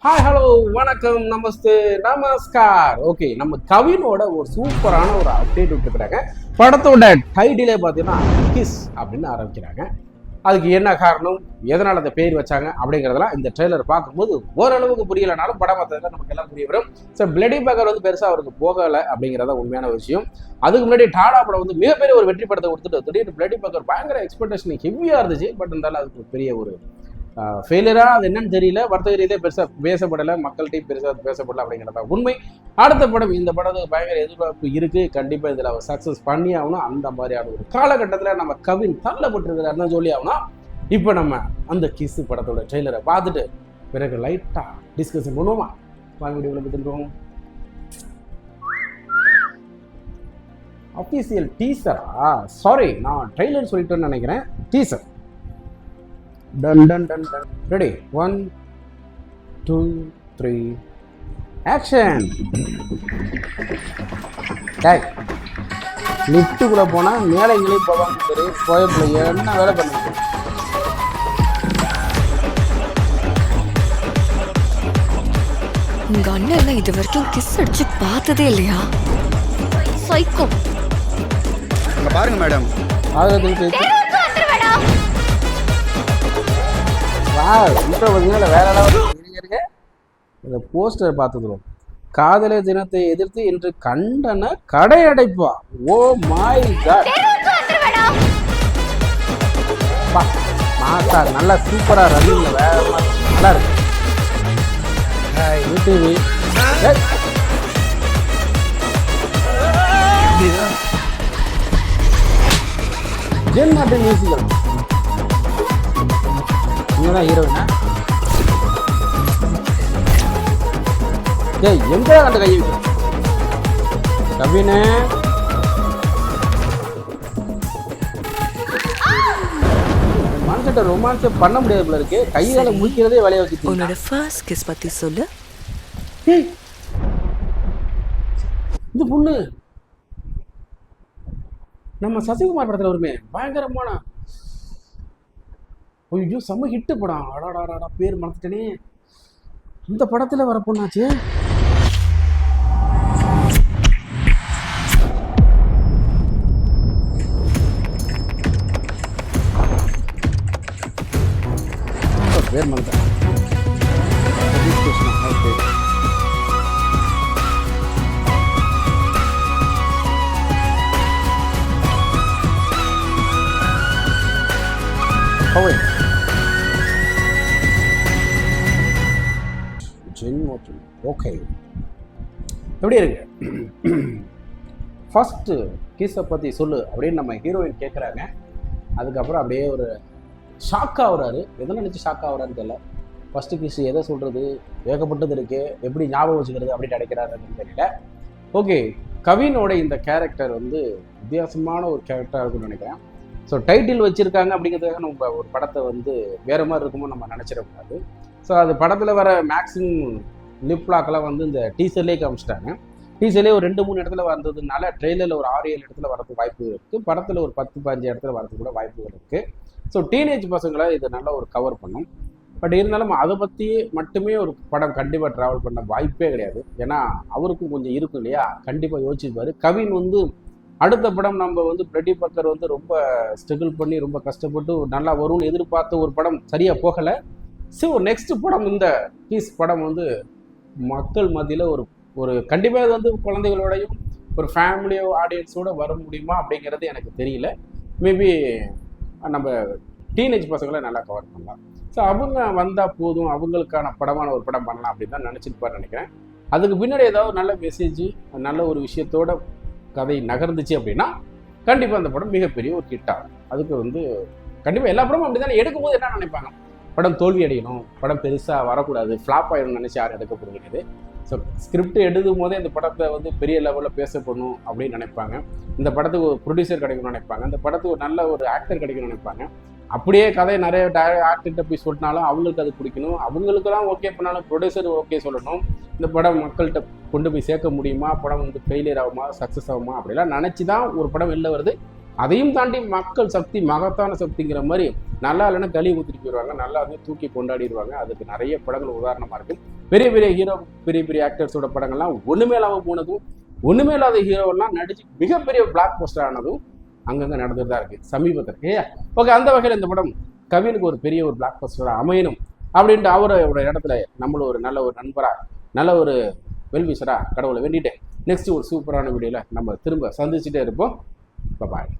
Hi hello வணக்கம் நமஸ்தே நமஸ்கார். Okay, நம்ம கவினோட ஒரு சூப்பரான ஒரு அப்டேட் விட்டுருக்குறாங்க. படத்தோட டைட்டிலே பார்த்தீங்கன்னா கிஸ் அப்படின்னு ஆரம்பிக்கிறாங்க. அதுக்கு என்ன காரணம், எதனால் அந்த பேர் வச்சாங்க அப்படிங்கிறதெல்லாம் இந்த ட்ரெய்லர் பார்க்கும்போது ஓரளவுக்கு புரியலைனாலும் படம் பார்த்ததுல நமக்கு எல்லாம் புரிய வரும். ஸோ பிளடி பக்கர் வந்து பெருசாக அவருக்கு போகலை அப்படிங்கிறத உண்மையான விஷயம். அதுக்கு முன்னாடி டாடா படம் வந்து மிகப்பெரிய ஒரு வெற்றி படத்தை கொடுத்துட்டு திடீர்னு பிளடி பக்கர் பயங்கர எக்ஸ்பெக்டேஷன் ஹெவியாக இருந்துச்சு. பட் இருந்தாலும் அதுக்கு பெரிய ஒரு ஃபெயிலியரா அது என்னன்னு தெரியல. வர்த்தக ரீதியாக பெருசாக பேசப்படலை, மக்கள்கிட்டையும் பெருசாக பேசப்படலை அப்படிங்கிறதா உண்மை. அடுத்த படம், இந்த படத்துக்கு பயங்கர எதிர்பார்ப்பு இருக்குது. கண்டிப்பாக இதில் அவர் சக்ஸஸ் பண்ணி ஆகணும். அந்த மாதிரியான ஒரு காலகட்டத்தில் நம்ம கவின் தள்ளப்பட்டிருக்கிறாருன்னு சொல்லி ஆகணும். இப்போ நம்ம அந்த கிஸ் படத்தோட ட்ரெய்லரை பார்த்துட்டு பிறகு லைட்டாக டிஸ்கஷன் பண்ணுவோமா? வாங்க வீடியோவில் பார்த்துருக்கோம். அஃபீஷியல் டீசரா? சாரி, நான் ட்ரெய்லர் சொல்லிட்டேன்னு நினைக்கிறேன். Teaser. Dun dun dun dun. Ready? 1, 2, 3. Action! Hey, லிஃப்ட்டுக்குள்ள போனா மேலே எங்கேயும் போவாங்க. சரி, போயப்பிள்ள என்ன வேலை பண்ணுங்க. உங்க அண்ணன் என்ன இது வரைக்கும் கிஸ் அடிச்சு பார்த்ததே இல்லையா? சைக்கோ. அங்க பாருங்க மேடம். வேற இருக்கு. இந்த போஸ்டர் பார்த்துக்கிறோம். காதலர் தினத்தை எதிர்த்து இன்று கண்டன கடையடைப்பா. Oh my God. மாசா நல்லா சூப்பரா ரன்னிங்ல வேற மாதிரி நல்லா இருக்கு. யூடிவி ஜென் நாட்டு மியூசிக்கல். இங்கதான் ஹீரோயினா? ஏய், எங்க கண்ட கை வைக்க கவினே? மனசிட்ட ரொமான்ஸ் பண்ண முடியாது போல இருக்கு. கையால முடிக்கிறதே வேலையை வச்சு. உன்னோட ஃபர்ஸ்ட் கிஸ் பத்தி சொல்லு. இந்த பொண்ணு நம்ம சசிகுமார் படத்துல வருமே, பயங்கரமான ஐயோ செம்ம ஹிட்டு படம். அடாடாடா, பேர் மறந்துட்டேனே. இந்த படத்துல வர பொண்ணாச்சு. பேர் மறந்துட்டேன். ஓகே, எப்படி இருக்கு? ஃபர்ஸ்ட் கிஸை பற்றி சொல்லு அப்படின்னு நம்ம ஹீரோயின் கேட்குறாங்க. அதுக்கப்புறம் அப்படியே ஒரு ஷாக் ஆகுறாரு. எதை நினச்சி ஷாக் ஆகுறான்னு தெரியல. ஃபர்ஸ்ட் கிஸ் எதை சொல்கிறது, ஏகப்பட்டது இருக்கு, எப்படி ஞாபகம் வச்சுக்கிறது அப்படின்னு நினைக்கிறாரு அப்படின்னு தெரியல. ஓகே, கவினோட இந்த கேரக்டர் வந்து வித்தியாசமான ஒரு கேரக்டராக இருக்குன்னு நினைக்கிறேன். ஸோ டைட்டில் வச்சுருக்காங்க அப்படிங்கிறதுக்காக நம்ம ஒரு படத்தை வந்து வேறு மாதிரி இருக்குமோ நம்ம நினச்சிடக்கூடாது. ஸோ அது படத்தில் வர மேக்ஸிமம் லிப்லாக்கெல்லாம் வந்து இந்த டீசர்லேயே காமிச்சிட்டாங்க. டீசர்லேயே ஒரு 2-3 இடத்துல வந்ததுனால ட்ரெய்லரில் ஒரு 6-7 இடத்துல வரதுக்கு வாய்ப்பு இருக்குது. படத்தில் ஒரு 10-15 இடத்துல வரதுக்கு கூட வாய்ப்புகள் இருக்குது. ஸோ டீனேஜ் பசங்களை இதை நல்லா ஒரு கவர் பண்ணும். பட் இருந்தாலும் அதை பற்றி மட்டுமே ஒரு படம் கண்டிப்பாக ட்ராவல் பண்ண வாய்ப்பே கிடையாது. ஏன்னா அவருக்கும் கொஞ்சம் இருக்கும் இல்லையா, கண்டிப்பாக யோசிச்சுப்பார். கவின் வந்து அடுத்த படம் நம்ம வந்து பிளடி பக்கர் வந்து ரொம்ப ஸ்ட்ரகிள் பண்ணி ரொம்ப கஷ்டப்பட்டு நல்லா வரும்னு எதிர்பார்த்த ஒரு படம் சரியாக போகலை. ஸோ நெக்ஸ்ட் படம் இந்த பீஸ் படம் வந்து மக்கள் மத்தியில் ஒரு ஒரு கண்டிப்பாக இது வந்து குழந்தைகளோடையும் ஒரு ஃபேமிலியோ ஆடியன்ஸோடு வர முடியுமா அப்படிங்கிறது எனக்கு தெரியல. மேபி நம்ம டீனேஜ் பசங்களை நல்லா கவர் பண்ணலாம். ஸோ அவங்க வந்தால் போதும், அவங்களுக்கான படமான ஒரு படம் பண்ணலாம் அப்படின்னு தான் நினச்சிருப்பான்னு நினைக்கிறேன். அதுக்கு பின்னாடி ஏதாவது நல்ல மெசேஜ், நல்ல ஒரு விஷயத்தோட கதை நகர்ந்துச்சு அப்படின்னா கண்டிப்பாக அந்த படம் மிகப்பெரிய ஒரு ஹிட் ஆகும். அதுக்கு வந்து கண்டிப்பாக எல்லா படமும் அப்படி தானே எடுக்கும்போது என்ன நினைப்பாங்க, படம் தோல்வி அடையணும், படம் பெருசாக வரக்கூடாது, ஃப்ளாப் ஆகிடணும்னு நினச்சி யாரும் எடுக்க போகிறது. ஸோ ஸ்கிரிப்ட் எழுதும் போதே இந்த படத்தை வந்து பெரிய லெவலில் பேசப்படணும் அப்படின்னு நினைப்பாங்க. இந்த படத்துக்கு ஒரு ப்ரொடியூசர் கிடைக்கணும்னு நினைப்பாங்க. இந்த படத்துக்கு ஒரு நல்ல ஒரு ஆக்டர் கிடைக்கணும்னு நினைப்பாங்க. அப்படியே கதை நிறைய ஆக்டர்கிட்ட போய் சொல்லிட்டாலும் அவங்களுக்கு அது பிடிக்கணும். அவங்களுக்கெல்லாம் ஓகே பண்ணாலும் ப்ரொடியூசர் ஓகே சொல்லணும். இந்த படம் மக்கள்கிட்ட கொண்டு போய் சேர்க்க முடியுமா, படம் வந்து ஃபெயிலியர் ஆகுமா சக்ஸஸ் ஆகுமா அப்படிலாம் நினச்சி தான் ஒரு படம் வெளில வருது. அதையும் தாண்டி மக்கள் சக்தி மகத்தான சக்திங்கிற மாதிரி நல்லா இல்லைன்னா கழி ஊற்றிட்டு போயிடுவாங்க, நல்லா தூக்கி கொண்டாடிடுவாங்க. அதுக்கு நிறைய படங்கள் உதாரணமாக இருக்குது. பெரிய பெரிய ஹீரோ பெரிய பெரிய ஆக்டர்ஸோட படங்கள்லாம் ஒன்றுமே இல்லாமல் போனதும் ஒன்றுமே இல்லாத ஹீரோவெல்லாம் நடிச்சு மிகப்பெரிய பிளாக் போஸ்டர் ஆனதும் அங்கங்கே நடந்துட்டு தான் இருக்குது சமீபத்தில். ஓகே, அந்த வகையில் இந்த படம் கவினுக்கு ஒரு பெரிய ஒரு பிளாக் போஸ்டராக அமையணும் அப்படின்ட்டு அவரோட இடத்துல நம்மளும் ஒரு நல்ல ஒரு நண்பராக நல்ல ஒரு வெல்விஷராக கடவுளை வேண்டிட்டு நெக்ஸ்ட் ஒரு சூப்பரான வீடியோவில் நம்ம திரும்ப சந்திச்சுட்டே இருப்போம். பாய்.